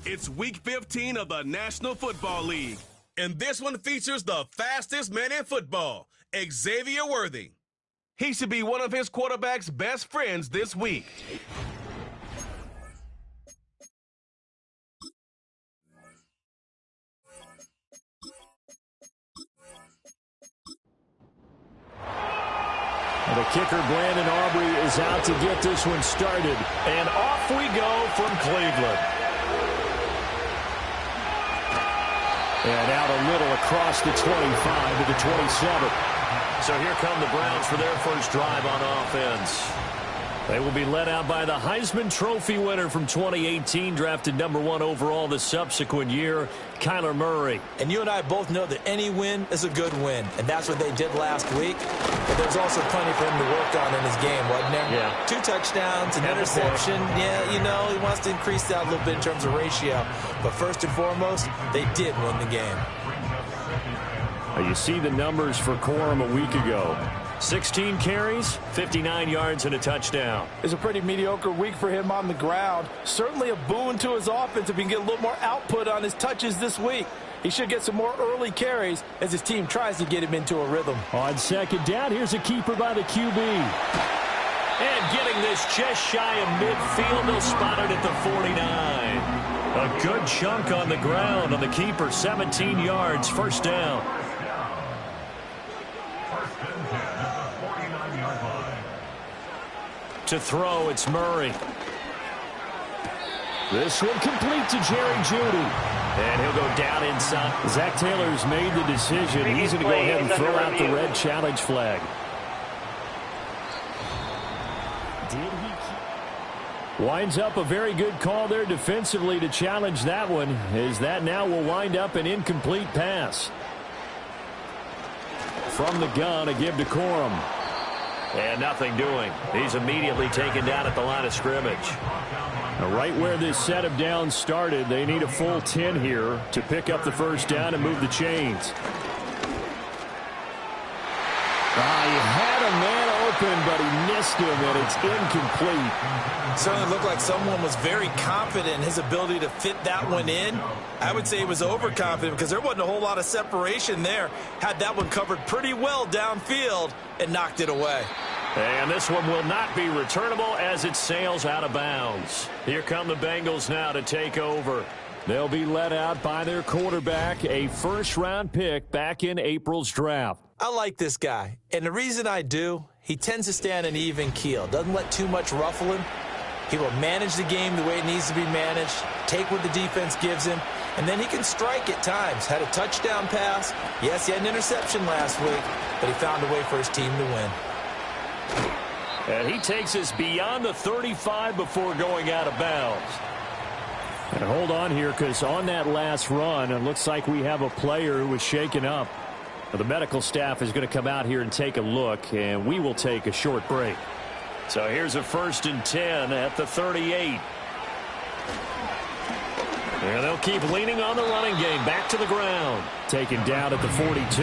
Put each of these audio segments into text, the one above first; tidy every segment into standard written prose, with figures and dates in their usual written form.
It's Week 15 of the National Football League, and this one features the fastest man in football, Xavier Worthy. He should be one of his quarterback's best friends this week. The kicker, Brandon Aubrey, is out to get this one started. And off we go from Cleveland. And out a little across the 25 to the 27. So here come the Browns for their first drive on offense. They will be led out by the Heisman Trophy winner from 2018, drafted #1 overall the subsequent year, Kyler Murray. And you and I both know that any win is a good win, and that's what they did last week. But there's also plenty for him to work on in his game, wasn't there? Yeah. 2 touchdowns, an interception. Yeah, you know, he wants to increase that a little bit in terms of ratio. But first and foremost, they did win the game. You see the numbers for Corum a week ago. 16 carries, 59 yards, and a touchdown. It's a pretty mediocre week for him on the ground. Certainly a boon to his offense if he can get a little more output on his touches this week. He should get some more early carries as his team tries to get him into a rhythm. On second down, here's a keeper by the QB. And getting this just shy of midfield, they'll spot it at the 49. A good chunk on the ground on the keeper, 17 yards, first down. To throw, it's Murray. This one complete to Jerry Jeudy. And he'll go down inside. Zach Taylor's made the decision. He's going to go ahead and throw out the red challenge flag. Winds up a very good call there defensively to challenge that one, as that now will wind up an incomplete pass. From the gun, a give to Corum. And nothing doing. He's immediately taken down at the line of scrimmage. Now, right where this set of downs started, they need a full 10 here to pick up the first down and move the chains. He had a man open, but he missed him, and it's incomplete. Certainly looked like someone was very confident in his ability to fit that one in. I would say he was overconfident because there wasn't a whole lot of separation there. Had that one covered pretty well downfield and knocked it away. And this one will not be returnable as it sails out of bounds. Here come the Bengals now to take over. They'll be led out by their quarterback, a first-round pick back in April's draft. I like this guy, and the reason I do, he tends to stay on an even keel. Doesn't let too much ruffle him. He will manage the game the way it needs to be managed, take what the defense gives him, and then he can strike at times. Had a touchdown pass. Yes, he had an interception last week, but he found a way for his team to win. And he takes us beyond the 35 before going out of bounds. And hold on here, because on that last run, it looks like we have a player who was shaken up. The medical staff is going to come out here and take a look, and we will take a short break. So here's a 1st and 10 at the 38. And they'll keep leaning on the running game. Back to the ground. Taken down at the 42.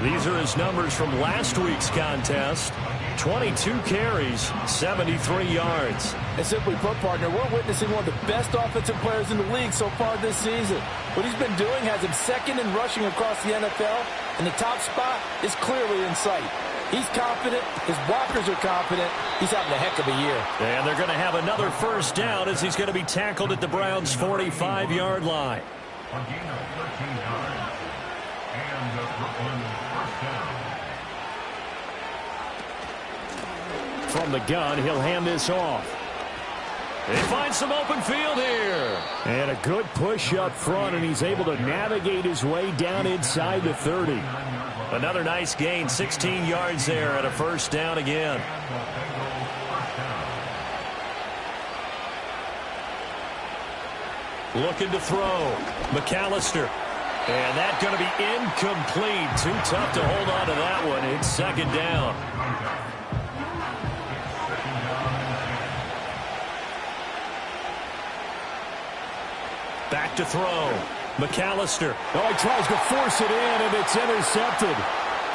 These are his numbers from last week's contest. 22 carries, 73 yards. And simply put, partner, we're witnessing one of the best offensive players in the league so far this season. What he's been doing has him second in rushing across the NFL, and the top spot is clearly in sight. He's confident. His blockers are confident. He's having a heck of a year. And they're going to have another first down as he's going to be tackled at the Browns' 45-yard line. From the gun, he'll hand this off. He finds some open field here. And a good push up front, and he's able to navigate his way down inside the 30. Another nice gain, 16 yards there at a first down again. Looking to throw. McAllister. And that's going to be incomplete. Too tough to hold on to that one. It's second down. Back to throw. McAllister. Oh, he tries to force it in, and it's intercepted.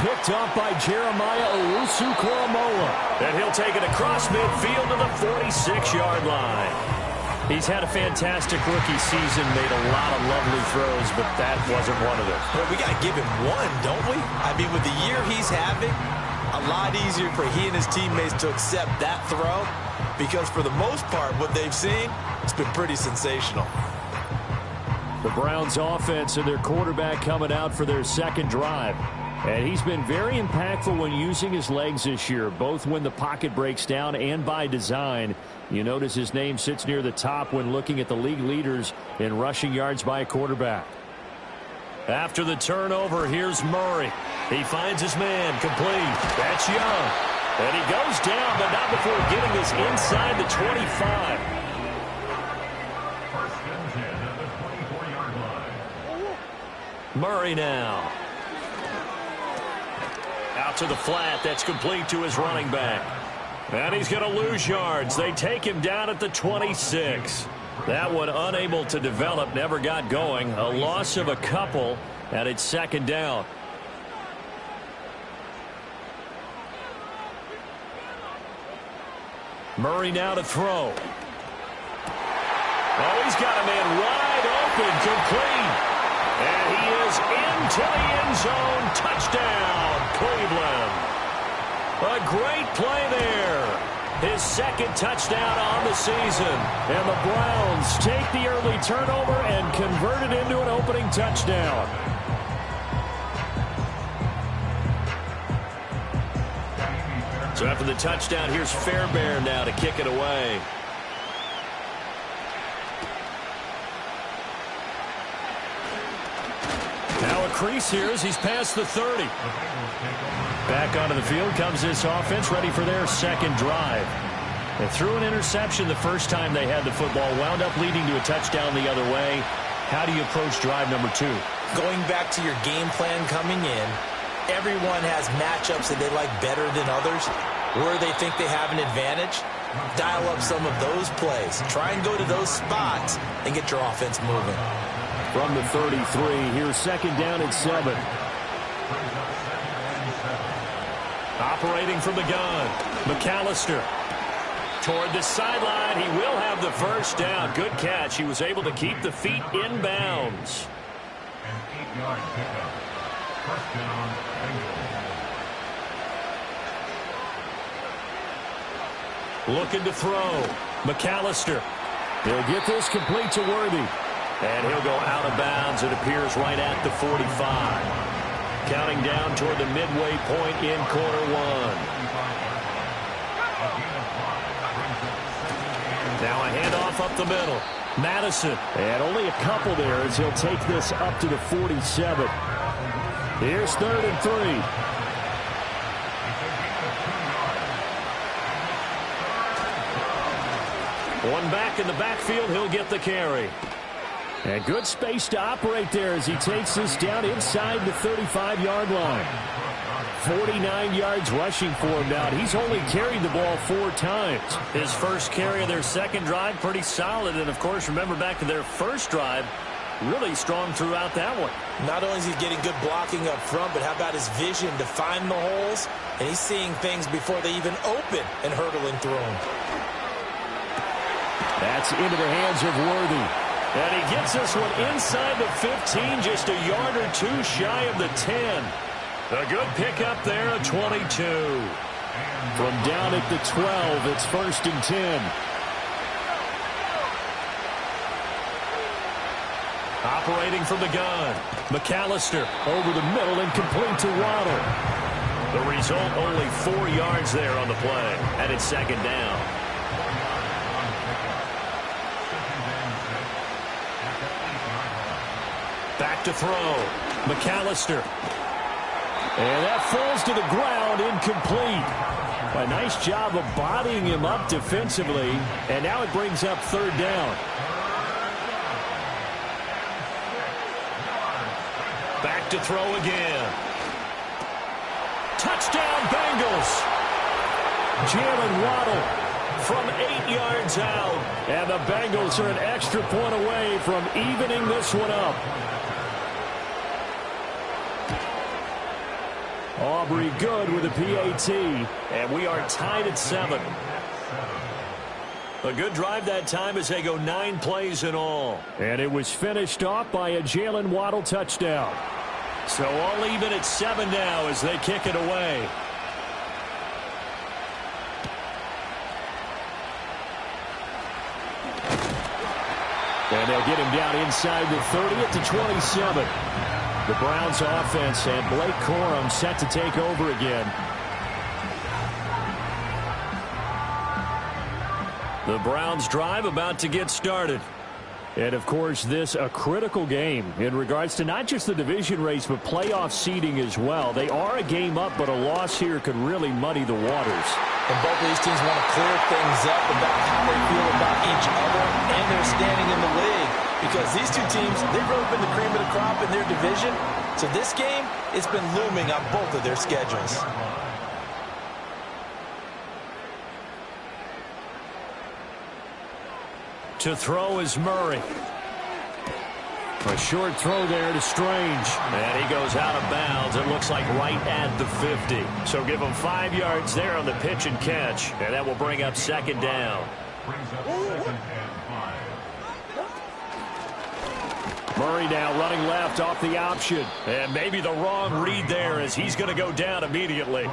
Picked up by Jeremiah Owusu-Koramoah. And he'll take it across midfield to the 46-yard line. He's had a fantastic rookie season, made a lot of lovely throws, but that wasn't one of them. Well, we got to give him one, don't we? I mean, with the year he's having, a lot easier for he and his teammates to accept that throw, because for the most part, what they've seen, it's been pretty sensational. The Browns offense and their quarterback coming out for their second drive. And he's been very impactful when using his legs this year, both when the pocket breaks down and by design. You notice his name sits near the top when looking at the league leaders in rushing yards by a quarterback. After the turnover, here's Murray. He finds his man complete. That's Young. And he goes down, but not before getting this inside the 25. Murray now. Out to the flat. That's complete to his running back. And he's going to lose yards. They take him down at the 26. That one unable to develop, never got going. A loss of a couple, and it's second down. Murray now to throw. Oh, he's got a man wide open, complete. And he is into the end zone. Touchdown, Cleveland. A great play there. His second touchdown on the season. And the Browns take the early turnover and convert it into an opening touchdown. So after the touchdown, here's Fairbairn now to kick it away. Now a crease here as he's past the 30. Back onto the field comes this offense, ready for their second drive. They threw an interception the first time they had the football, wound up leading to a touchdown the other way. How do you approach drive number 2? Going back to your game plan coming in, everyone has matchups that they like better than others. Where they think they have an advantage, dial up some of those plays. Try and go to those spots and get your offense moving. From the 33, here's second down at 7. Operating from the gun, McAllister. Toward the sideline, he will have the first down. Good catch. He was able to keep the feet in bounds. An 8-yard pickup. First down, Looking to throw. McAllister. He'll get this complete to Worthy. And he'll go out of bounds, it appears, right at the 45. Counting down toward the midway point in quarter 1. Now a handoff up the middle. Madison. And only a couple there as he'll take this up to the 47. Here's 3rd and 3. One back in the backfield, he'll get the carry. And good space to operate there as he takes this down inside the 35-yard line. 49 yards rushing for him now. He's only carried the ball 4 times. His first carry of their second drive, pretty solid. And, of course, remember back to their first drive, really strong throughout that one. Not only is he getting good blocking up front, but how about his vision to find the holes? And he's seeing things before they even open and hurtling through them. That's into the hands of Worthy. And he gets this one inside the 15, just a yard or 2 shy of the 10. A good pickup there at 22. From down at the 12, it's 1st and 10. Operating from the gun. McAllister over the middle and complete to Waddle. The result, only 4 yards there on the play. And it's second down. Back to throw. McAllister. And that falls to the ground, incomplete. A nice job of bodying him up defensively. And now it brings up third down. Back to throw again. Touchdown, Bengals. Jalen Waddle from 8 yards out. And the Bengals are an extra point away from evening this one up. Aubrey good with a PAT. And we are tied at 7. A good drive that time as they go 9 plays in all. And it was finished off by a Jalen Waddle touchdown. So all even at 7 now as they kick it away. And they'll get him down inside the 30 at the 27. The Browns offense and Blake Corum set to take over again. The Browns drive about to get started. And, of course, this a critical game in regards to not just the division race, but playoff seeding as well. They are a game up, but a loss here could really muddy the waters. And both of these teams want to clear things up about how they feel about each other and their standing in the league. Because these two teams, they've really been the cream of the crop in their division. So this game, it's been looming on both of their schedules. To throw is Murray. A short throw there to Strange. And he goes out of bounds. It looks like right at the 50. So give him 5 yards there on the pitch and catch. And that will bring up second down. Murray now running left off the option. And maybe the wrong read there as he's going to go down immediately.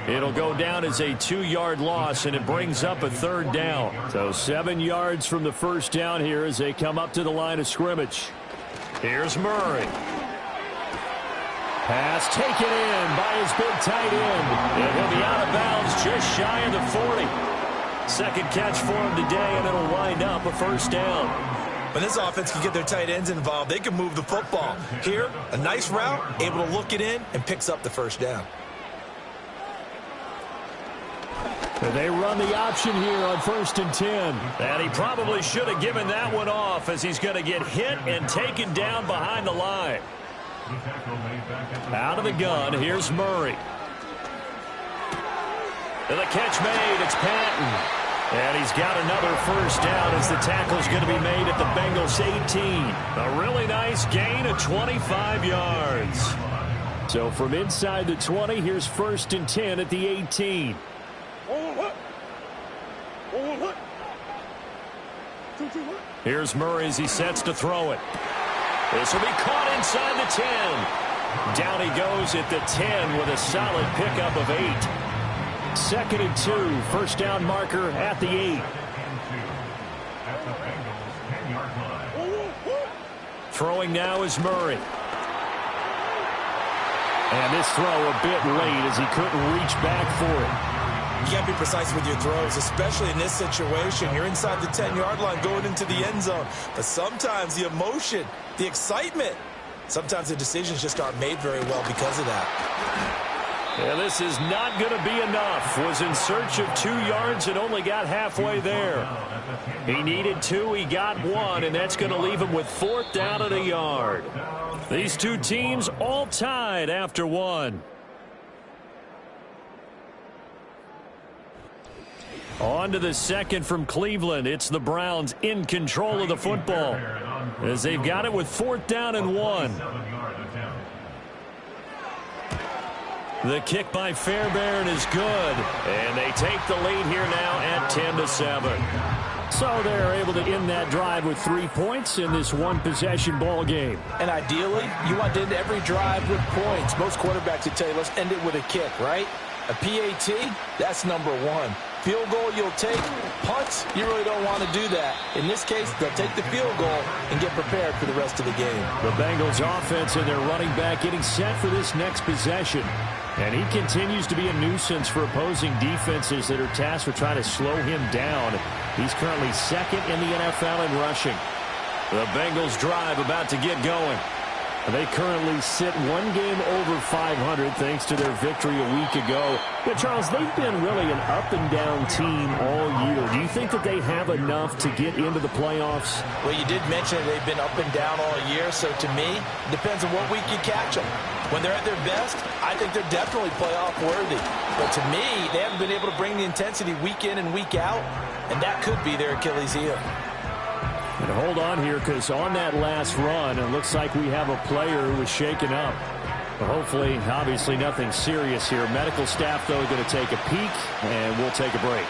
It'll go down as a 2-yard loss, and it brings up a third down. So 7 yards from the first down here as they come up to the line of scrimmage. Here's Murray. Pass taken in by his big tight end. And he'll be out of bounds just shy of the 40. Second catch for him today, and it'll wind up a first down. When this offense can get their tight ends involved, they can move the football. Here, a nice route, able to look it in, and picks up the first down. And they run the option here on 1st and 10. And he probably should have given that one off as he's going to get hit and taken down behind the line. Out of the gun, here's Murray. And the catch made, it's Patton. And he's got another first down as the tackle's going to be made at the Bengals 18. A really nice gain of 25 yards. So from inside the 20, here's 1st and 10 at the 18. Here's Murray as he sets to throw it. This will be caught inside the 10. Down he goes at the 10 with a solid pickup of 8. 2nd and 2, first down marker at the 8. Throwing now is Murray. And this throw a bit late as he couldn't reach back for it. You got to be precise with your throws, especially in this situation. You're inside the 10-yard line going into the end zone. But sometimes the emotion, the excitement, sometimes the decisions just aren't made very well because of that. And this is not going to be enough. Was in search of 2 yards and only got halfway there. He needed 2, he got 1, and that's going to leave him with 4th down at a yard. These two teams all tied after 1. On to the second from Cleveland. It's the Browns in control of the football as they've got it with 4th down and 1. The kick by Fairbairn is good. And they take the lead here now at 10-7. So they're able to end that drive with 3 points in this one-possession ball game. And ideally, you want to end every drive with points. Most quarterbacks would tell you, let's end it with a kick, right? A PAT, that's number 1. Field goal you'll take. Punts, you really don't want to do that. In this case, they'll take the field goal and get prepared for the rest of the game. The Bengals offense and their running back getting set for this next possession. And he continues to be a nuisance for opposing defenses that are tasked with trying to slow him down. He's currently second in the NFL in rushing. The Bengals drive about to get going. They currently sit one game over 500 thanks to their victory a week ago. But, Charles, they've been really an up-and-down team all year. Do you think that they have enough to get into the playoffs? Well, you did mention they've been up and down all year, so to me, it depends on what week you catch them. When they're at their best, I think they're definitely playoff worthy. But to me, they haven't been able to bring the intensity week in and week out, and that could be their Achilles heel. And hold on here, because on that last run, it looks like we have a player who was shaken up. But hopefully, obviously, nothing serious here. Medical staff, though, going to take a peek, and we'll take a break.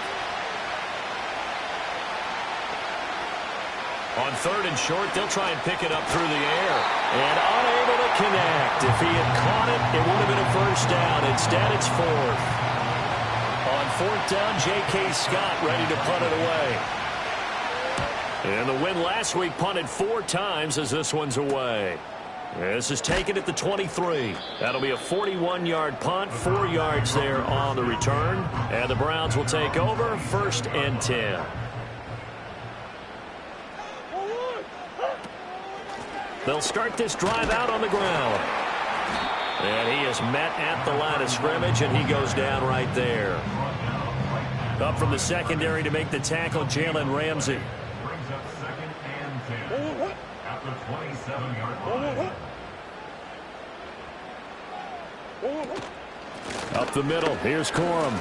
On 3rd and short, they'll try and pick it up through the air. And unable to connect. If he had caught it, it would have been a first down. Instead, it's 4th. On 4th down, J.K. Scott ready to punt it away. And the win last week punted 4 times as this one's away. This is taken at the 23. That'll be a 41-yard punt, 4 yards there on the return. And the Browns will take over, 1st and 10. They'll start this drive out on the ground. And he is met at the line of scrimmage, and he goes down right there. Up from the secondary to make the tackle, Jalen Ramsey. Up the middle, here's Corum.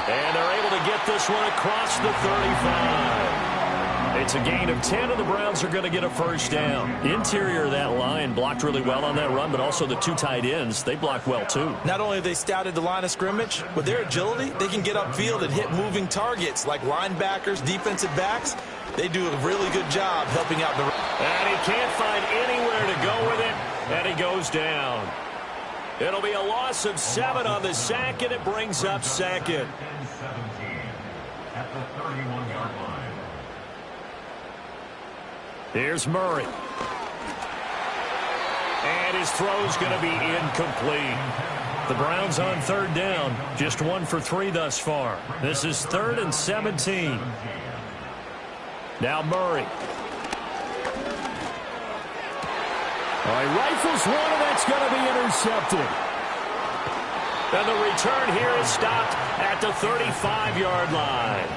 And they're able to get this one across the 35. It's a gain of 10, and the Browns are going to get a first down. Interior of that line blocked really well on that run, but also the 2 tight ends, they blocked well too. Not only have they scouted the line of scrimmage, with their agility, they can get upfield and hit moving targets like linebackers, defensive backs. They do a really good job helping out the... And he can't find anywhere to go with it, and he goes down. It'll be a loss of 7 on the sack, and it brings up 2nd. At the 31-yard line. Here's Murray. And his throw's going to be incomplete. The Browns on 3rd down, just 1 for 3 thus far. This is 3rd and 17. Now Murray. All right, rifles one, and that's going to be intercepted. And the return here is stopped at the 35-yard line.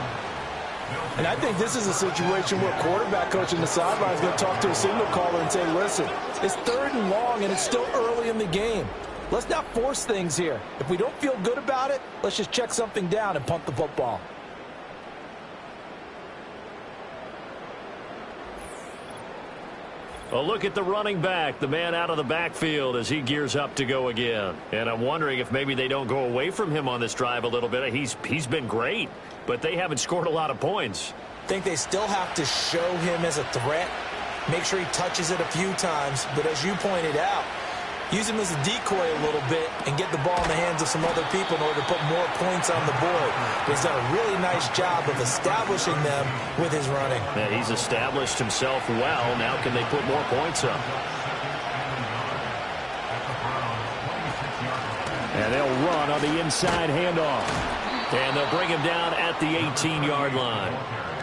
And I think this is a situation where quarterback coach in the sideline is going to talk to a signal caller and say, listen, it's 3rd and long, and it's still early in the game. Let's not force things here. If we don't feel good about it, let's just check something down and punt the football. A look at the running back, the man out of the backfield as he gears up to go again. And I'm wondering if maybe they don't go away from him on this drive a little bit. He's been great, but they haven't scored a lot of points. I think they still have to show him as a threat, make sure he touches it a few times. But as you pointed out, use him as a decoy a little bit and get the ball in the hands of some other people in order to put more points on the board. He's done a really nice job of establishing them with his running. Yeah, he's established himself well. Now can they put more points up? And they'll run on the inside handoff. And they'll bring him down at the 18-yard line.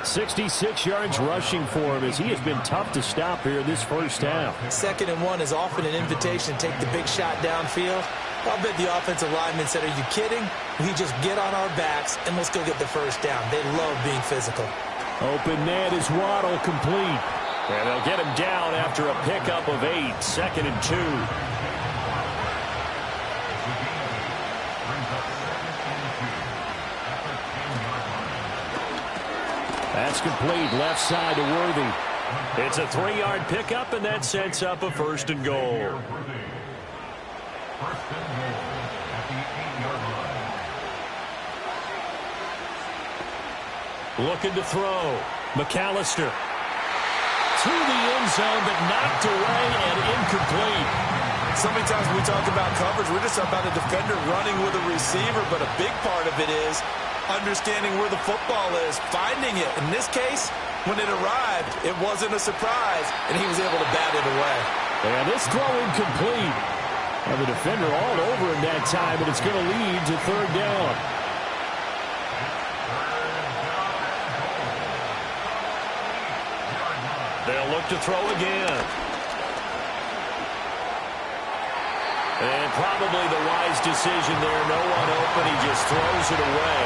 66 yards rushing for him as he has been tough to stop here this first half. 2nd and 1 is often an invitation to take the big shot downfield. I'll bet the offensive lineman said, are you kidding? We just get on our backs and let's go get the first down. They love being physical. Open net is Waddle complete. And they'll get him down after a pickup of 8. 2nd and 2. That's complete, left side to Worthy. It's a 3-yard pickup, and that sets up a 1st and goal. 1st and goal at the 8-yard line. Looking to throw. McAllister. To the end zone, but knocked away and incomplete. So many times when we talk about coverage, we're just about a defender running with a receiver, but a big part of it is understanding where the football is, finding it. In this case, when it arrived, it wasn't a surprise, and he was able to bat it away. Yeah, this throw incomplete. And the defender all over him that time, and it's going to lead to third down. They'll look to throw again. And probably the wise decision there. No one open. He just throws it away.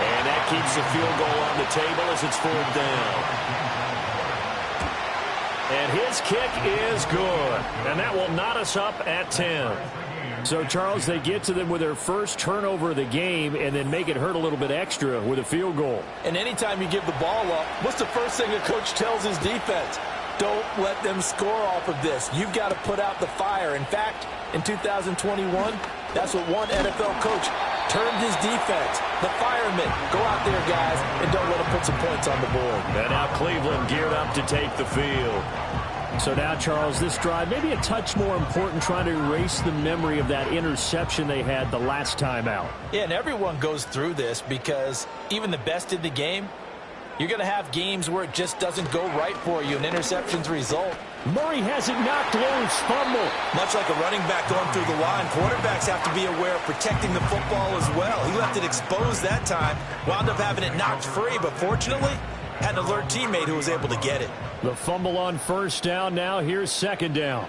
And that keeps the field goal on the table as it's fourth down. And his kick is good. And that will knot us up at 10. So, Charles, they get to them with their first turnover of the game and then make it hurt a little bit extra with a field goal. And anytime you give the ball up, what's the first thing a coach tells his defense? Don't let them score off of this. You've got to put out the fire. In fact, in 2021, that's what one NFL coach termed his defense. The firemen. Go out there, guys, and don't let them put some points on the board. And now Cleveland geared up to take the field. So now, Charles, this drive maybe a touch more important, trying to erase the memory of that interception they had the last time out. Yeah, and everyone goes through this because even the best in the game, you're going to have games where it just doesn't go right for you, and interceptions result. Murray has it knocked loose, fumble. Much like a running back going through the line, quarterbacks have to be aware of protecting the football as well. He left it exposed that time, wound up having it knocked free, but fortunately, had an alert teammate who was able to get it. The fumble on first down. Now here's second down.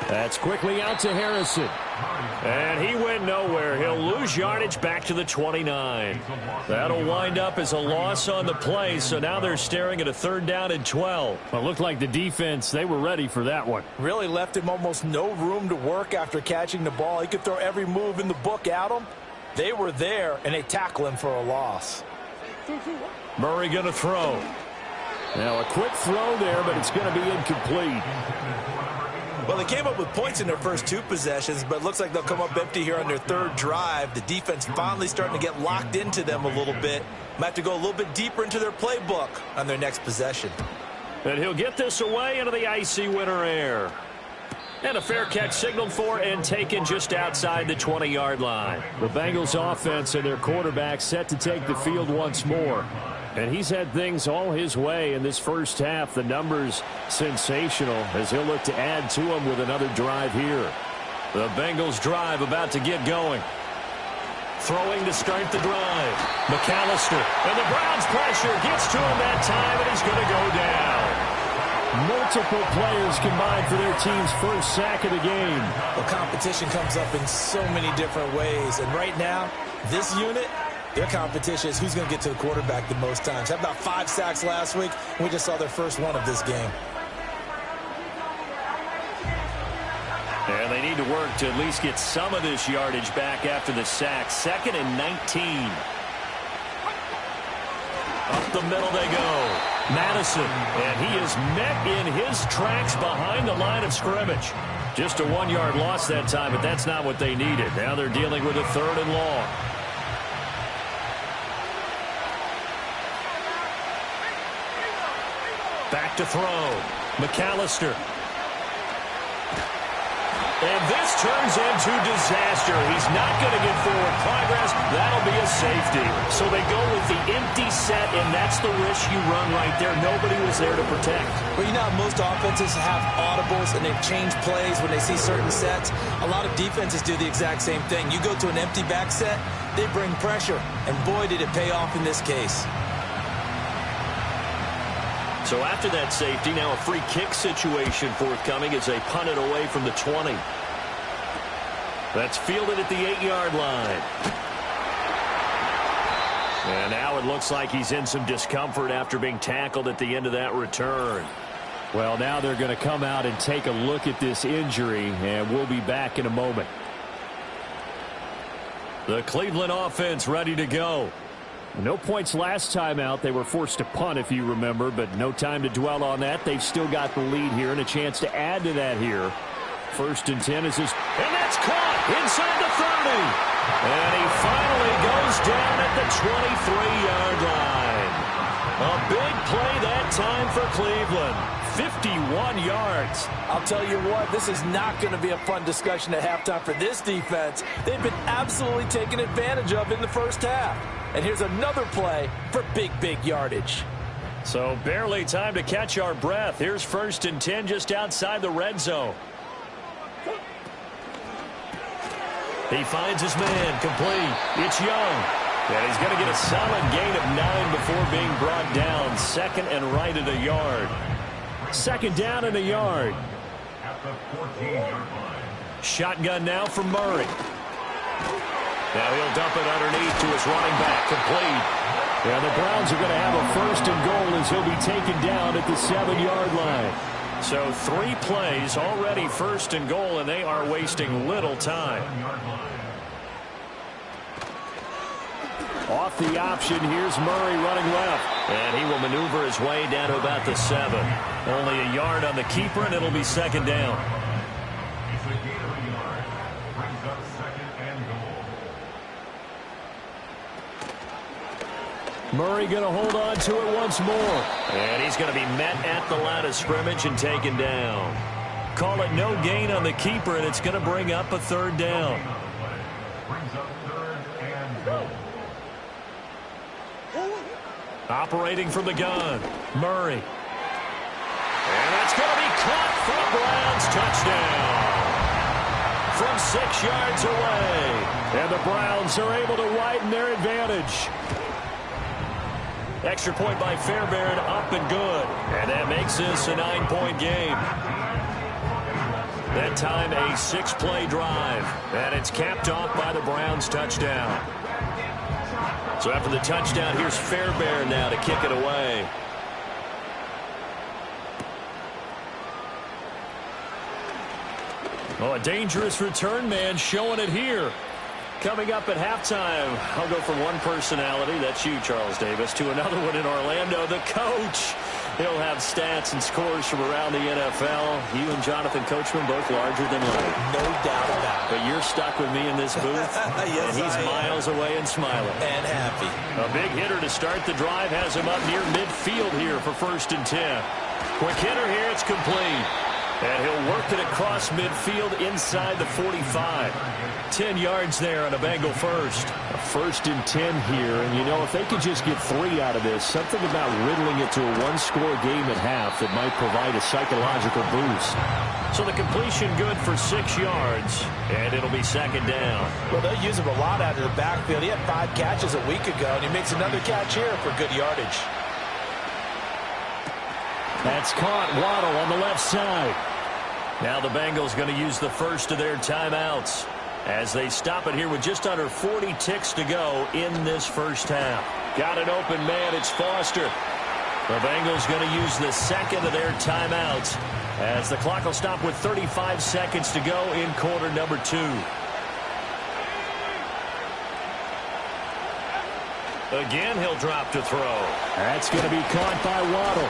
That's quickly out to Harrison. And he went nowhere. He'll lose yardage back to the 29. That'll wind up as a loss on the play, so now they're staring at a third down and 12. Well, it looked like the defense, they were ready for that one. Really left him almost no room to work after catching the ball. He could throw every move in the book at him. They were there, and they tackle him for a loss. Murray going to throw. Now a quick throw there, but it's going to be incomplete. Well, they came up with points in their first two possessions, but it looks like they'll come up empty here on their third drive. The defense finally starting to get locked into them a little bit. Might have to go a little bit deeper into their playbook on their next possession. And he'll get this away into the icy winter air. And a fair catch signaled for and taken just outside the 20-yard line. The Bengals offense and their quarterback set to take the field once more. And he's had things all his way in this first half. The numbers sensational as he'll look to add to them with another drive here. The Bengals drive about to get going. Throwing to start the drive. McAllister. And the Browns pressure gets to him that time, and he's going to go down. Multiple players combined for their team's first sack of the game. The competition comes up in so many different ways. And right now, this unit, their competition is who's going to get to the quarterback the most times. Had about 5 sacks last week. We just saw their first one of this game. And they need to work to at least get some of this yardage back after the sack. 2nd and 19. Up the middle they go. Madison, and he is met in his tracks behind the line of scrimmage. Just a 1-yard loss that time, but that's not what they needed. Now they're dealing with a 3rd and long. Back to throw. McAllister. And this turns into disaster. He's not going to get forward progress. That'll be a safety. So they go with the empty set, and that's the risk you run right there. Nobody was there to protect. Well, you know how most offenses have audibles and they change plays when they see certain sets? A lot of defenses do the exact same thing. You go to an empty back set, they bring pressure. And boy, did it pay off in this case. So after that safety, now a free kick situation forthcoming as they punt it away from the 20. That's fielded at the 8-yard line. And now it looks like he's in some discomfort after being tackled at the end of that return. Well, now they're going to come out and take a look at this injury, and we'll be back in a moment. The Cleveland offense ready to go. No points last time out. They were forced to punt, if you remember, but no time to dwell on that. They've still got the lead here and a chance to add to that here. 1st and 10 is this, and that's caught inside the 30. And he finally goes down at the 23-yard line. A big play that time for Cleveland. 51 yards. I'll tell you what, this is not going to be a fun discussion at halftime for this defense. They've been absolutely taken advantage of in the first half. And here's another play for big yardage. So barely time to catch our breath. Here's 1st and 10 just outside the red zone. He finds his man, complete. It's Young. And he's going to get a solid gain of 9 before being brought down. 2nd and right at a yard. 2nd down and a yard. At the 14-yard line. Shotgun now for Murray. Now he'll dump it underneath to his running back, complete. Yeah, the Browns are going to have a 1st and goal as he'll be taken down at the 7-yard line. So 3 plays already 1st and goal, and they are wasting little time. Off the option, here's Murray running left. And he will maneuver his way down to about the 7. Only a yard on the keeper, and it'll be 2nd down. It's a gain of a yard. Brings up 2nd and goal. Murray going to hold on to it once more. And he's going to be met at the line of scrimmage and taken down. Call it no gain on the keeper, and it's going to bring up a 3rd down. Brings up 3rd and goal. Operating from the gun, Murray. And that's going to be caught for the Browns. Touchdown. From 6 yards away. And the Browns are able to widen their advantage. Extra point by Fairbairn, up and good. And that makes this a 9-point game. That time a 6-play drive. And it's capped off by the Browns touchdown. So after the touchdown, here's Fairbairn now to kick it away. Oh, a dangerous return man showing it here. Coming up at halftime, I'll go from one personality, that's you, Charles Davis, to another one in Orlando, the coach. He'll have stats and scores from around the NFL. You and Jonathan Coachman both larger than life. No doubt about it. But you're stuck with me in this booth. Yes, and he's miles away and smiling. And happy. A big hitter to start the drive has him up near midfield here for 1st and 10. Quick hitter here, it's complete. And he'll work it across midfield inside the 45. 10 yards there on a Bengal first. A 1st and 10 here. And, you know, if they could just get 3 out of this, something about riddling it to a 1-score game at half that might provide a psychological boost. So the completion good for 6 yards. And it'll be 2nd down. Well, they'll use him a lot out of the backfield. He had 5 catches a week ago, and he makes another catch here for good yardage. That's caught. Waddle on the left side. Now the Bengals going to use the first of their timeouts as they stop it here with just under 40 ticks to go in this first half. Got an open man. It's Foster. The Bengals going to use the 2nd of their timeouts as the clock will stop with 35 seconds to go in quarter number 2. Again, he'll drop to throw. That's going to be caught by Waddle.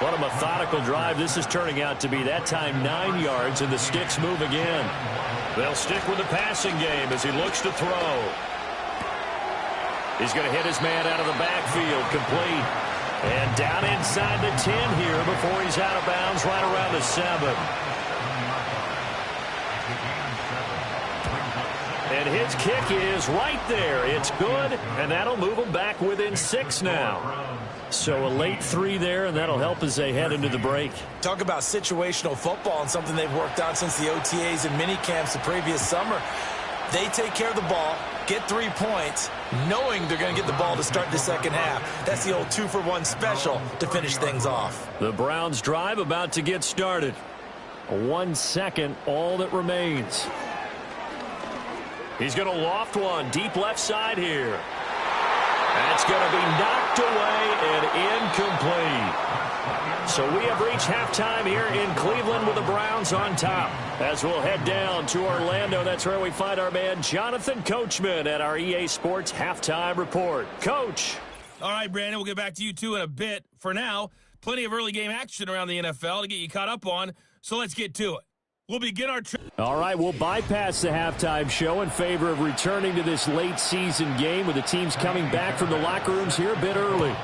What a methodical drive this is turning out to be. That time 9 yards, and the sticks move again. They'll stick with the passing game as he looks to throw. He's going to hit his man out of the backfield, complete. And down inside the 10 here before he's out of bounds right around the 7. And his kick is right there. It's good, and that'll move them back within 6 now. So a late 3 there, and that'll help as they head into the break. Talk about situational football and something they've worked on since the OTAs and mini camps the previous summer. They take care of the ball, get 3 points, knowing they're going to get the ball to start the second half. That's the old 2-for-1 special to finish things off. The Browns drive about to get started. 1 second, all that remains. He's going to loft one deep left side here. That's going to be knocked away and incomplete. So we have reached halftime here in Cleveland with the Browns on top. As we'll head down to Orlando, that's where we find our man Jonathan Coachman at our EA Sports Halftime Report. Coach. All right, Brandon, we'll get back to you two in a bit. For now, plenty of early game action around the NFL to get you caught up on, so let's get to it. We'll begin our trip. All right, we'll bypass the halftime show in favor of returning to this late season game with the teams coming back from the locker rooms here a bit early.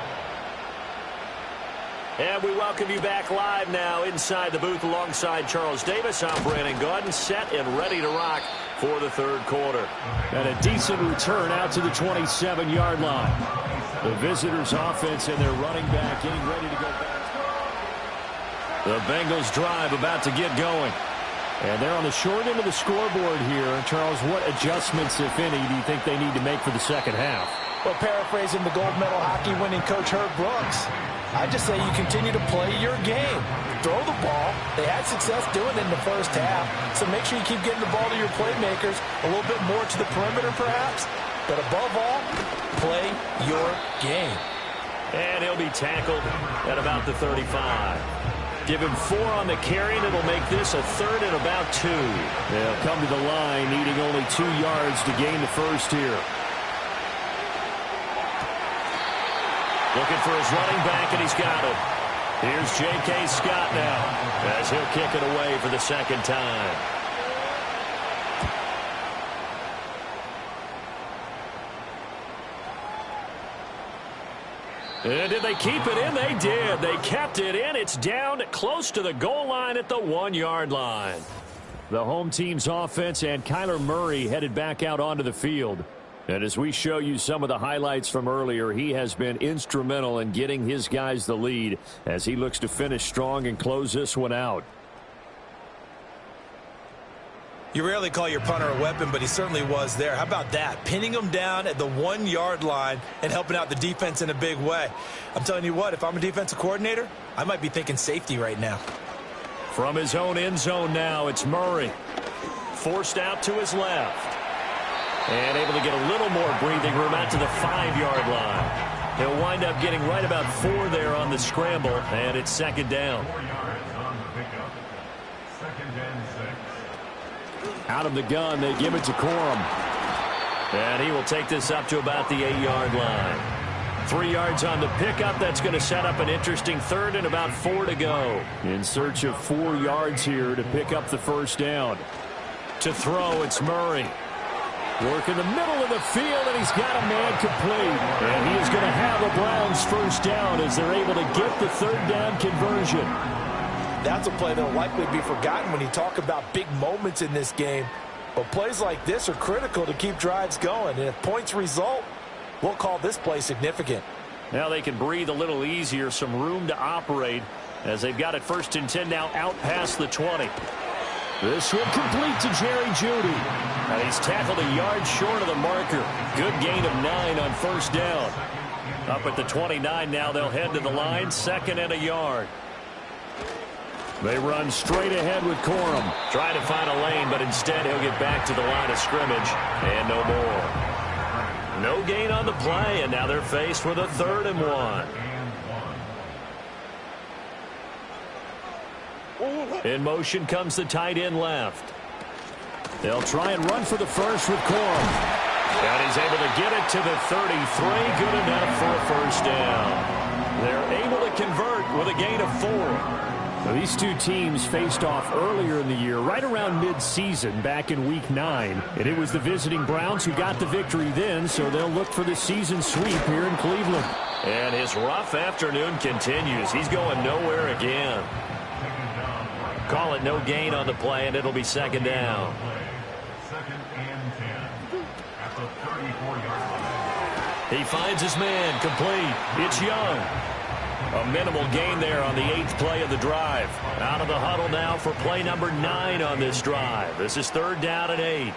And we welcome you back live now inside the booth alongside Charles Davis. I'm Brandon Gaudin, set and ready to rock for the third quarter. And a decent return out to the 27-yard line. The visitors' offense and their running back getting ready to go back. The Bengals drive about to get going. And they're on the short end of the scoreboard here. Charles, what adjustments, if any, do you think they need to make for the second half? Well, paraphrasing the gold medal hockey winning coach Herb Brooks, I just say you continue to play your game. Throw the ball. They had success doing it in the first half, so make sure you keep getting the ball to your playmakers, a little bit more to the perimeter perhaps, but above all, play your game. And he'll be tackled at about the 35. Give him 4 on the carry, and it'll make this a third and about 2. They'll come to the line needing only 2 yards to gain the first here. Looking for his running back, and he's got it. Here's J.K. Scott now as he'll kick it away for the second time. And did they keep it in? They did. They kept it in. It's down close to the goal line at the 1-yard line. The home team's offense and Kyler Murray headed back out onto the field. And as we show you some of the highlights from earlier, he has been instrumental in getting his guys the lead as he looks to finish strong and close this one out. You rarely call your punter a weapon, but he certainly was there. How about that? Pinning him down at the 1-yard line and helping out the defense in a big way. I'm telling you what, if I'm a defensive coordinator, I might be thinking safety right now. From his own end zone now, it's Murray. Forced out to his left. And able to get a little more breathing room out to the 5-yard line. He'll wind up getting right about 4 there on the scramble, and it's second down. 4 yards on the pickup. Second and 6. Out of the gun, they give it to Corum. And he will take this up to about the 8-yard line. 3 yards on the pickup. That's going to set up an interesting third and about 4 to go. In search of 4 yards here to pick up the first down. To throw, it's Murray. Work in the middle of the field, and he's got a man complete. And he is going to have a Browns first down as they're able to get the third down conversion. That's a play that will likely be forgotten when you talk about big moments in this game. But plays like this are critical to keep drives going. And if points result, we'll call this play significant. Now they can breathe a little easier, some room to operate as they've got it first and 10 now out past the 20. This will complete to Jerry Jeudy. And he's tackled a yard short of the marker. Good gain of 9 on first down. Up at the 29 now, they'll head to the line, 2nd and a yard. They run straight ahead with Corum. Trying to find a lane, but instead he'll get back to the line of scrimmage. And no more. No gain on the play, and now they're faced with a 3rd and 1. In motion comes the tight end left. They'll try and run for the first with Corum. And he's able to get it to the 33. Good enough for a first down. They're able to convert with a gain of 4. Now, these two teams faced off earlier in the year, right around mid-season, back in Week 9. And it was the visiting Browns who got the victory then, so they'll look for the season sweep here in Cleveland. And his rough afternoon continues. He's going nowhere again. Call it no gain on the play, and it'll be second down. 2nd and 10. At the 34-yard line. He finds his man complete. It's Young. A minimal gain there on the 8th play of the drive. Out of the huddle now for play number 9 on this drive. This is 3rd down and 8.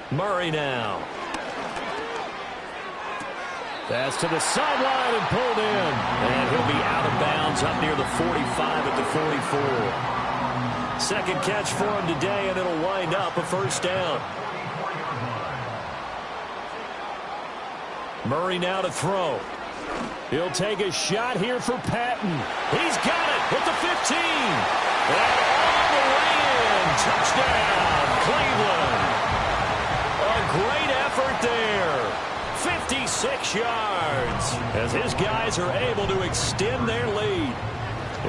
Murray now. Pass to the sideline and pulled in. And he'll be out of bounds up near the 45 at the 44. Second catch for him today, and it'll wind up a first down. Murray now to throw. He'll take a shot here for Patton. He's got it at the 15. And all the way in. Touchdown, Cleveland. A great effort there. 56 yards as his guys are able to extend their lead.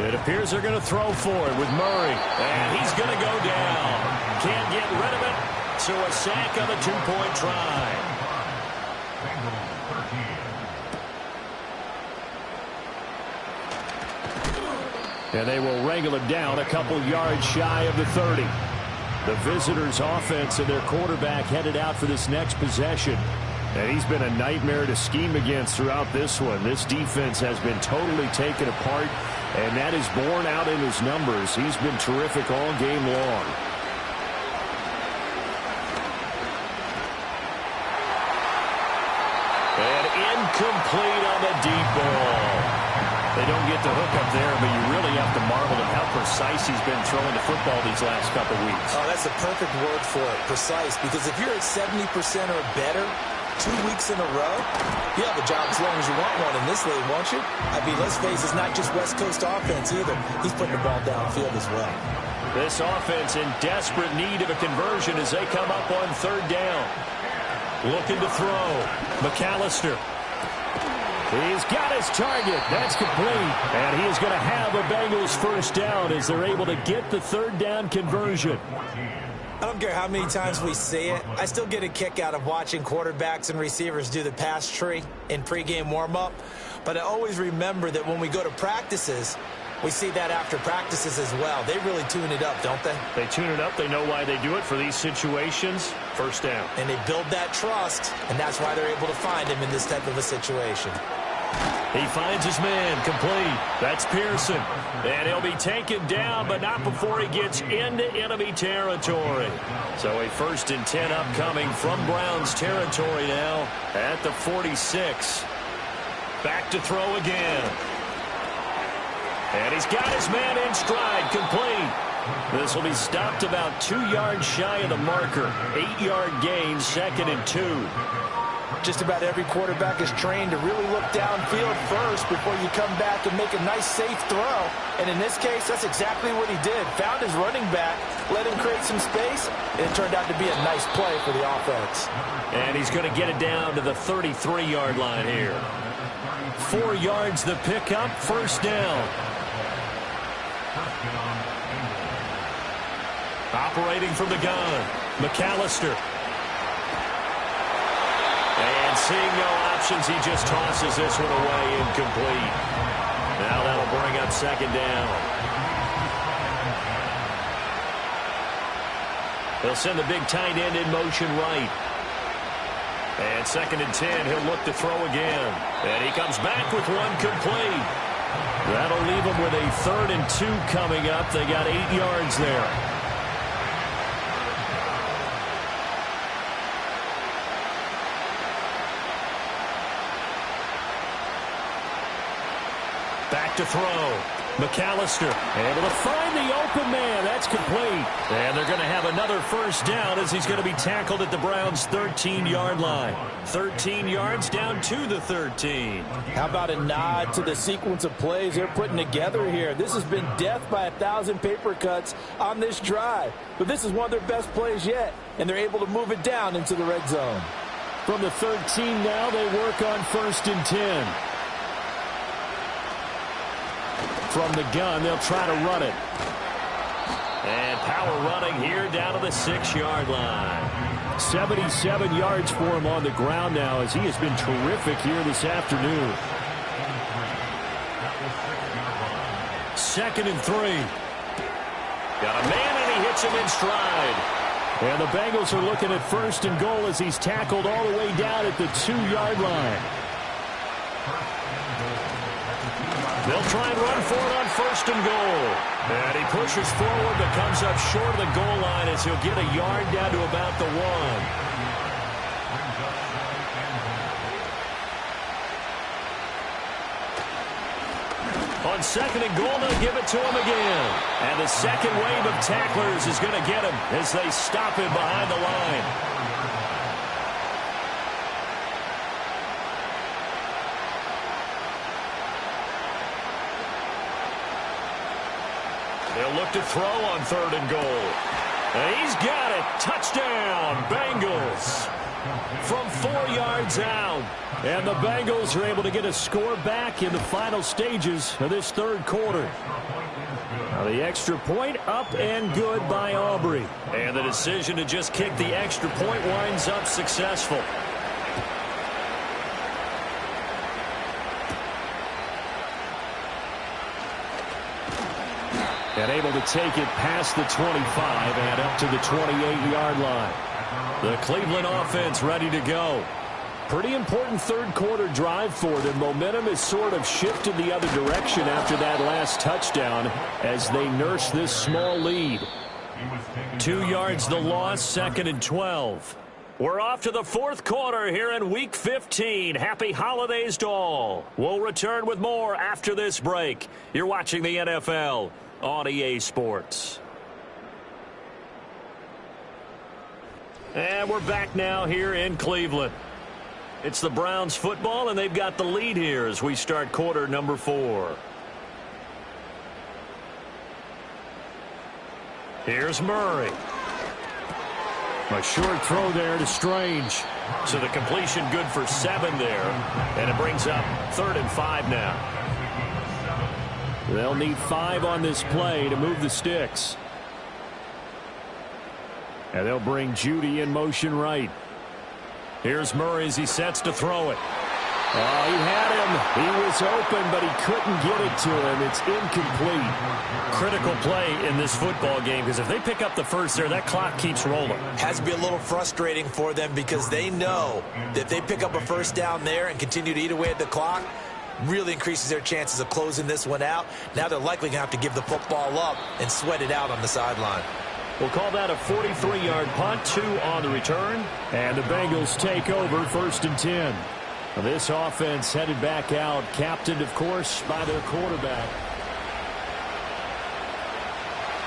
It appears they're going to throw for it with Murray. And he's going to go down. Can't get rid of it. So a sack on the 2-point try. And they will wrangle him down a couple yards shy of the 30. The visitors' offense and their quarterback headed out for this next possession. And he's been a nightmare to scheme against throughout this one. This defense has been totally taken apart, and that is borne out in his numbers. He's been terrific all game long. And incomplete on the deep ball. They don't get the hook up there, but you really have to marvel at how precise he's been throwing the football these last couple weeks. Oh, that's the perfect word for it, precise, because if you're at 70% or better 2 weeks in a row, you have a job as long as you want one in this league, won't you? I mean, let's face it, it's not just West Coast offense either. He's putting the ball downfield as well. This offense in desperate need of a conversion as they come up on third down. Looking to throw. McAllister. He's got his target. That's complete. And he is going to have a Bengals first down as they're able to get the third down conversion. I don't care how many times we see it. I still get a kick out of watching quarterbacks and receivers do the pass tree in pregame warm-up. But I always remember that when we go to practices, we see that after practices as well. They really tune it up, don't they? They tune it up. They know why they do it for these situations. First down. And they build that trust, and that's why they're able to find him in this type of a situation. He finds his man, complete. That's Pearson. And he'll be taken down, but not before he gets into enemy territory. So a 1st and 10 upcoming from Browns territory now at the 46. Back to throw again. And he's got his man in stride, complete. This will be stopped about 2 yards shy of the marker. 8-yard gain, 2nd and 2. Just about every quarterback is trained to really look downfield first before you come back and make a nice, safe throw. And in this case, that's exactly what he did. Found his running back, let him create some space, and it turned out to be a nice play for the offense. And he's going to get it down to the 33-yard line here. 4 yards the pickup, first down. Operating from the gun, McAllister. And seeing no options, he just tosses this one away, incomplete. Now that'll bring up 2nd down. They'll send the big tight end in motion right. And 2nd and 10, he'll look to throw again. And he comes back with one complete. That'll leave him with a 3rd and 2 coming up. They got 8 yards there. Back to throw. McAllister able to find the open man. That's complete. And they're going to have another first down as he's going to be tackled at the Browns' 13-yard line. 13 yards down to the 13. How about a nod to the sequence of plays they're putting together here? This has been death by 1,000 paper cuts on this drive. But this is one of their best plays yet, and they're able to move it down into the red zone. From the 13 now, they work on 1st and 10. From the gun, they'll try to run it. And power running here down to the 6-yard line. 77 yards for him on the ground now as he has been terrific here this afternoon. 2nd and 3. Got a man and he hits him in stride. And the Bengals are looking at 1st and goal as he's tackled all the way down at the 2-yard line. They'll try and run for it on 1st and goal. And he pushes forward but comes up short of the goal line as he'll get a yard down to about the 1. On 2nd and goal, they'll give it to him again. And the second wave of tacklers is going to get him as they stop him behind the line. They'll look to throw on 3rd and goal. And he's got it. Touchdown, Bengals. From 4 yards out. And the Bengals are able to get a score back in the final stages of this 3rd quarter. Now the extra point up and good by Aubrey. And the decision to just kick the extra point winds up successful. And able to take it past the 25 and up to the 28-yard line. The Cleveland offense ready to go. Pretty important third-quarter drive for them. Momentum has sort of shifted the other direction after that last touchdown as they nurse this small lead. 2 yards the loss, 2nd and 12. We're off to the fourth quarter here in Week 15. Happy holidays to all. We'll return with more after this break. You're watching the NFL on EA Sports. And we're back now here in Cleveland. It's the Browns football, and they've got the lead here as we start quarter number 4. Here's Murray. A short throw there to Strange. So the completion good for 7 there. And it brings up 3rd and 5 now. They'll need 5 on this play to move the sticks. And they'll bring Judy in motion right. Here's Murray as he sets to throw it. Oh, he had him. He was open, but he couldn't get it to him. It's incomplete. Critical play in this football game because if they pick up the first there, that clock keeps rolling. Has to be a little frustrating for them because they know that if they pick up a first down there and continue to eat away at the clock, really increases their chances of closing this one out. Now they're likely going to have to give the football up and sweat it out on the sideline. We'll call that a 43-yard punt, 2 on the return. And the Bengals take over 1st and 10. This offense headed back out, captained, of course, by their quarterback.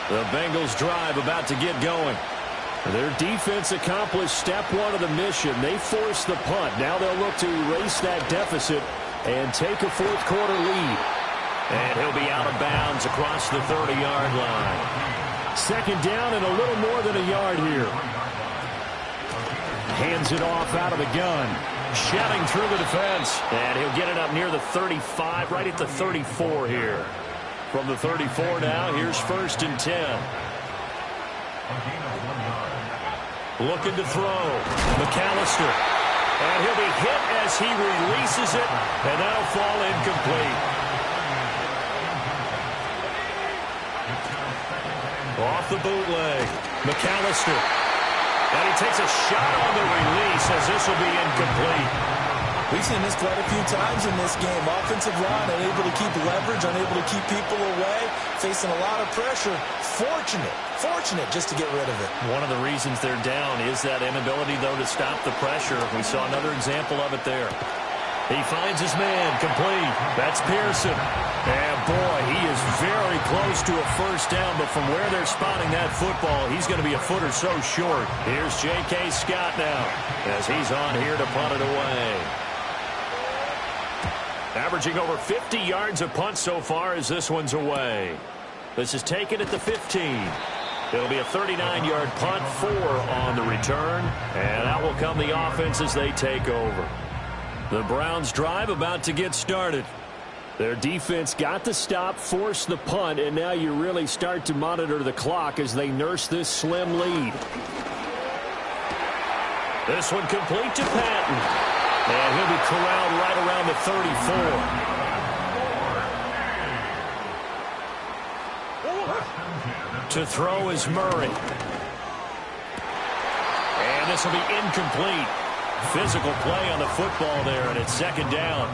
The Bengals drive about to get going. Their defense accomplished step 1 of the mission. They forced the punt. Now they'll look to erase that deficit and take a fourth-quarter lead. And he'll be out of bounds across the 30-yard line. 2nd down and a little more than a yard here. Hands it off out of the gun. Shelling through the defense. And he'll get it up near the 35, right at the 34 here. From the 34 now, here's 1st and 10. Looking to throw. McAllister. And he'll be hit as he releases it, and that'll fall incomplete. Off the bootleg. McAllister. And he takes a shot on the release as this will be incomplete. We've seen this quite a few times in this game. Offensive line unable to keep leverage, unable to keep people away, facing a lot of pressure. Fortunate just to get rid of it. One of the reasons they're down is that inability, though, to stop the pressure. We saw another example of it there. He finds his man, complete. That's Pearson. And, boy, he is very close to a first down, but from where they're spotting that football, he's going to be a foot or so short. Here's J.K. Scott now as he's on here to punt it away. Averaging over 50 yards a punt so far as this one's away. This is taken at the 15. It'll be a 39-yard punt, 4 on the return, and out will come the offense as they take over. The Browns drive about to get started. Their defense got the stop, forced the punt, and now you really start to monitor the clock as they nurse this slim lead. This one complete to Patton. And he'll be corralled right around the 34. To throw is Murray. And this will be incomplete. Physical play on the football there, and it's 2nd down.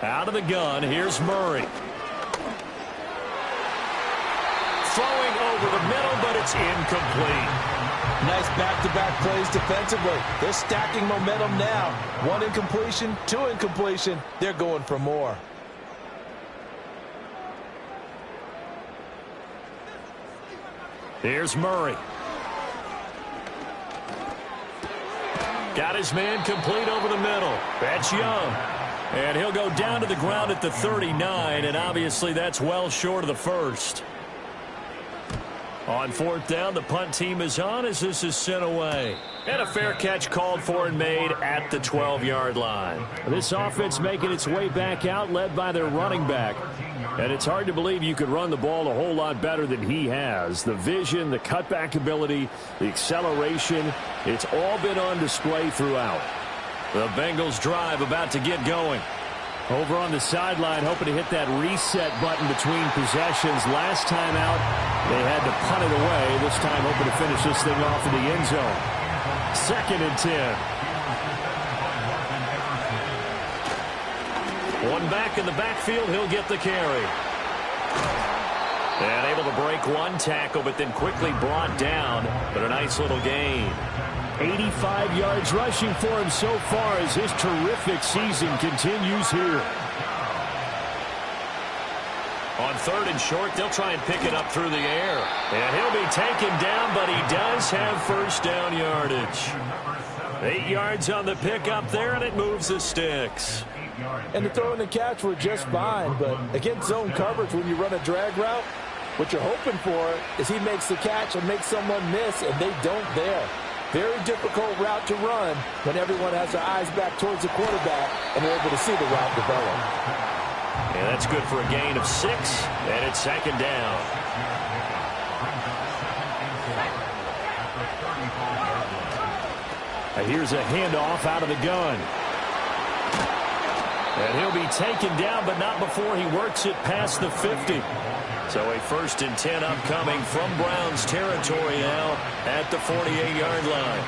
Out of the gun, here's Murray. Throwing over the middle, but it's incomplete. Nice back-to-back plays defensively. They're stacking momentum now. 1 incompletion, 2 incompletion. They're going for more. Here's Murray. Got his man complete over the middle. That's Young. And he'll go down to the ground at the 39, and obviously that's well short of the first. On 4th down, the punt team is on as this is sent away. And a fair catch called for and made at the 12-yard line. This offense making its way back out, led by their running back. And it's hard to believe you could run the ball a whole lot better than he has. The vision, the cutback ability, the acceleration, it's all been on display throughout. The Bengals drive about to get going. Over on the sideline, hoping to hit that reset button between possessions. Last time out, they had to punt it away. This time, hoping to finish this thing off in the end zone. 2nd and 10. One back in the backfield, he'll get the carry. And able to break one tackle, but then quickly brought down. But a nice little gain. 85 yards rushing for him so far as his terrific season continues here. On 3rd and short, they'll try and pick it up through the air. And he'll be taken down, but he does have first down yardage. 8 yards on the pickup there, and it moves the sticks. And the throw and the catch were just fine, but against zone coverage, when you run a drag route, what you're hoping for is he makes the catch and makes someone miss, and they don't there. Very difficult route to run when everyone has their eyes back towards the quarterback and they're able to see the route develop. And that's good for a gain of 6, and it's 2nd down. Here's a handoff out of the gun. And he'll be taken down, but not before he works it past the 50. So a 1st and 10 upcoming from Browns territory now at the 48-yard line.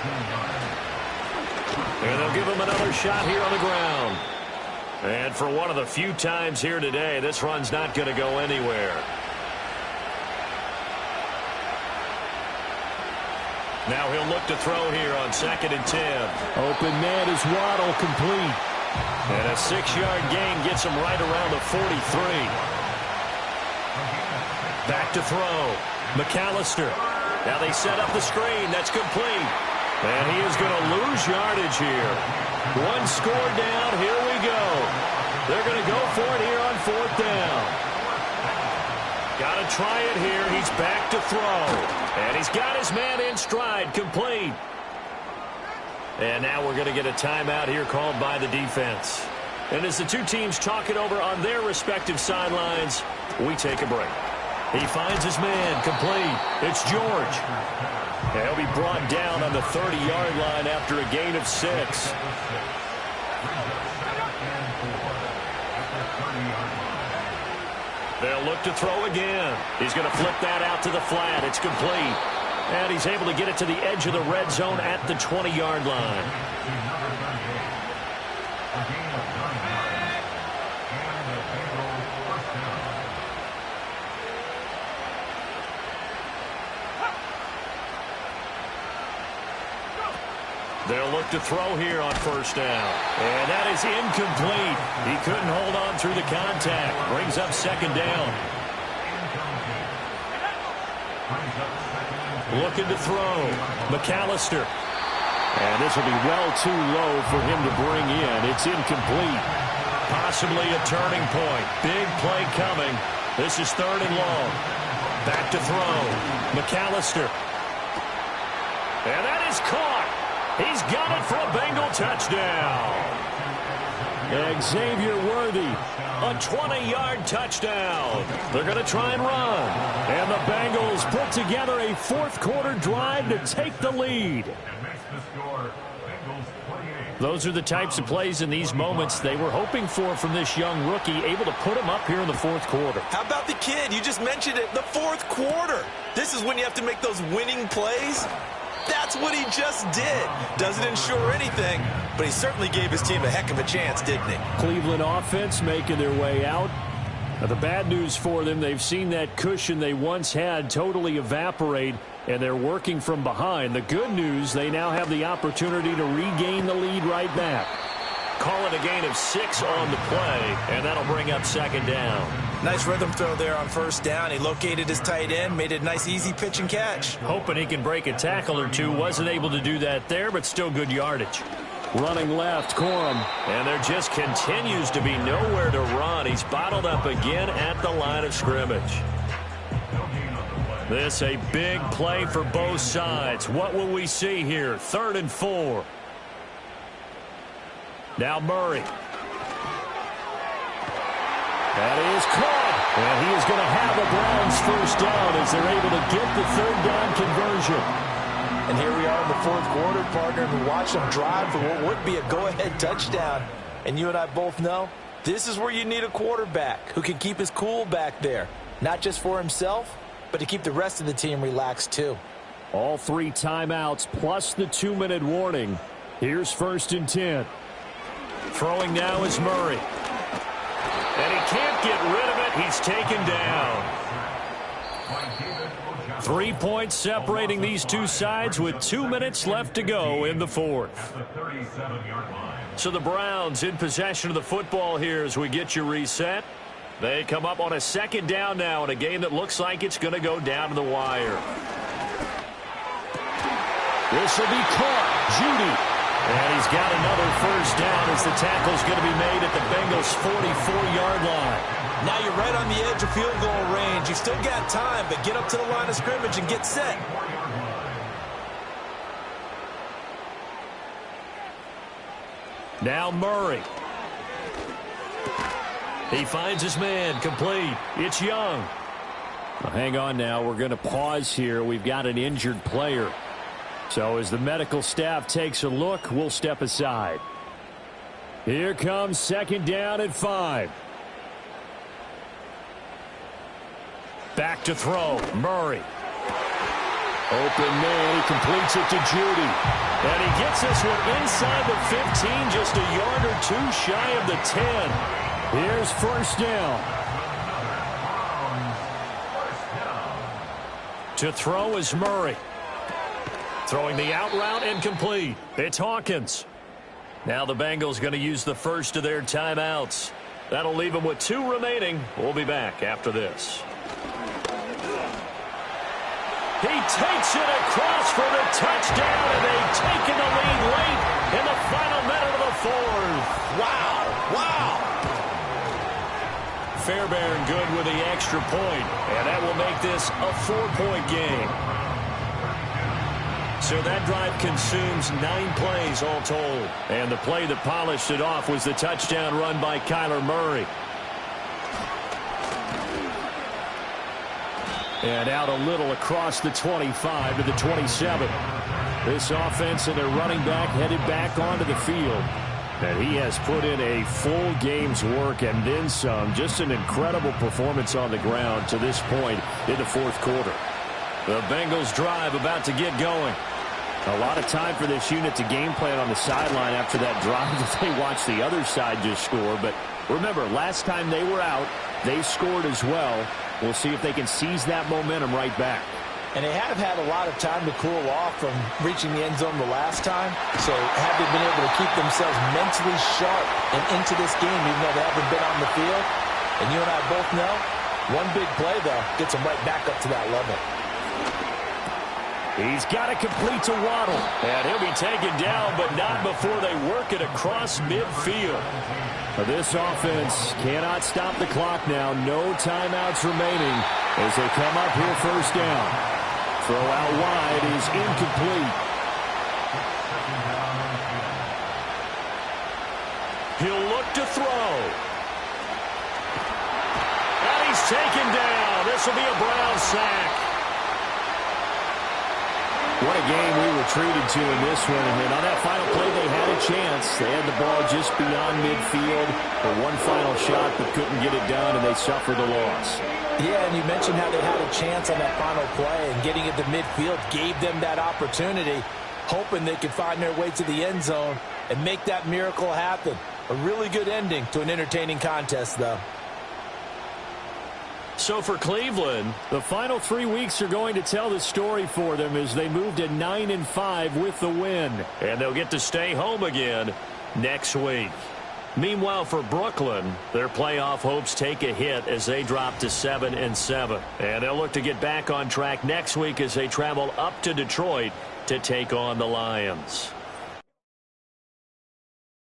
And they'll give him another shot here on the ground. And for one of the few times here today, this run's not going to go anywhere. Now he'll look to throw here on 2nd and 10. Open man is Waddle, complete. And a 6-yard gain gets him right around the 43. Back to throw. McAllister. Now they set up the screen. That's complete. And he is going to lose yardage here. One score down. Here we go. They're going to go for it here on 4th down. Got to try it here. He's back to throw. And he's got his man in stride. Complete. And now we're going to get a timeout here called by the defense. And as the two teams talk it over on their respective sidelines, we take a break. He finds his man, complete. It's George. And he'll be brought down on the 30-yard line after a gain of 6. They'll look to throw again. He's going to flip that out to the flat. It's complete. And he's able to get it to the edge of the red zone at the 20-yard line. They'll look to throw here on 1st down. And that is incomplete. He couldn't hold on through the contact. Brings up 2nd down. Looking to throw. McAllister. And this will be well too low for him to bring in. It's incomplete. Possibly a turning point. Big play coming. This is 3rd and long. Back to throw. McAllister. And that is caught. He's got it for a Bengal touchdown. Xavier Worthy, a 20-yard touchdown. They're going to try and run. And the Bengals put together a 4th quarter drive to take the lead. Those are the types of plays in these moments they were hoping for from this young rookie, able to put him up here in the 4th quarter. How about the kid? You just mentioned it, the 4th quarter. This is when you have to make those winning plays. That's what he just did. Doesn't ensure anything, but he certainly gave his team a heck of a chance, didn't he? Cleveland offense making their way out. Now, the bad news for them, they've seen that cushion they once had totally evaporate, and they're working from behind. The good news, they now have the opportunity to regain the lead right back. Call it a gain of 6 on the play, and that'll bring up 2nd down. Nice rhythm throw there on 1st down. He located his tight end, made it a nice, easy pitch and catch. Hoping he can break a tackle or two. Wasn't able to do that there, but still good yardage. Running left, Corum. And there just continues to be nowhere to run. He's bottled up again at the line of scrimmage. This a big play for both sides. What will we see here? 3rd and 4. Now Murray. That is caught. And he is going to have a Browns 1st down as they're able to get the 3rd down conversion. And here we are in the 4th quarter, partner, and we watch them drive for what would be a go-ahead touchdown. And you and I both know This is where you need a quarterback who can keep his cool back there. Not just for himself, but to keep the rest of the team relaxed too. All 3 timeouts plus the 2-minute warning. Here's 1st and 10. Throwing now is Murray. And he can't get rid of it. He's taken down. 3 points separating these two sides with 2 minutes left to go in the 4th. So the Browns in possession of the football here as we get you reset. They come up on a 2nd down now in a game that looks like it's going to go down to the wire. This will be caught. Judy. And he's got another 1st down as the tackle's going to be made at the Bengals' 44-yard line. Now you're right on the edge of field goal range. You've still got time, but get up to the line of scrimmage and get set. Now Murray. He finds his man, complete. It's Young. Well, hang on now. We're going to pause here. We've got an injured player. So as the medical staff takes a look, we'll step aside. Here comes 2nd down at 5. Back to throw. Murray. Open man. He completes it to Judy. And he gets this one inside the 15, just a yard or 2 shy of the 10. Here's 1st down. To throw is Murray. Throwing the out route incomplete. It's Hawkins. Now the Bengals going to use the first of their timeouts. That'll leave them with 2 remaining. We'll be back after this. He takes it across for the touchdown, and they've taken the lead late in the final minute of the 4th. Wow. Wow. Fairbairn good with the extra point, and that will make this a 4-point game. So that drive consumes 9 plays all told. And the play that polished it off was the touchdown run by Kyler Murray. And out a little across the 25 to the 27. This offense and their running back headed back onto the field. And he has put in a full game's work and then some. Just an incredible performance on the ground to this point in the 4th quarter. The Bengals drive about to get going. A lot of time for this unit to game plan on the sideline after that drive that they watched the other side just score. But remember, last time they were out, they scored as well. We'll see if they can seize that momentum right back. And they have had a lot of time to cool off from reaching the end zone the last time. So have they been able to keep themselves mentally sharp and into this game even though they haven't been on the field? And you and I both know, one big play, though, gets them right back up to that level. He's got it complete to Waddle. And he'll be taken down, but not before they work it across midfield. This offense cannot stop the clock now. No timeouts remaining as they come up here 1st down. Throw out wide is incomplete. He'll look to throw. And he's taken down. This will be a Brown sack. What a game we were treated to in this one. And on that final play, they had a chance. They had the ball just beyond midfield for one final shot, but couldn't get it done, and they suffered a loss. Yeah, and you mentioned how they had a chance on that final play, and getting it to midfield gave them that opportunity, hoping they could find their way to the end zone and make that miracle happen. A really good ending to an entertaining contest, though. So for Cleveland, the final 3 weeks are going to tell the story for them as they move to 9-5 with the win. And they'll get to stay home again next week. Meanwhile, for Brooklyn, their playoff hopes take a hit as they drop to 7-7. And they'll look to get back on track next week as they travel up to Detroit to take on the Lions.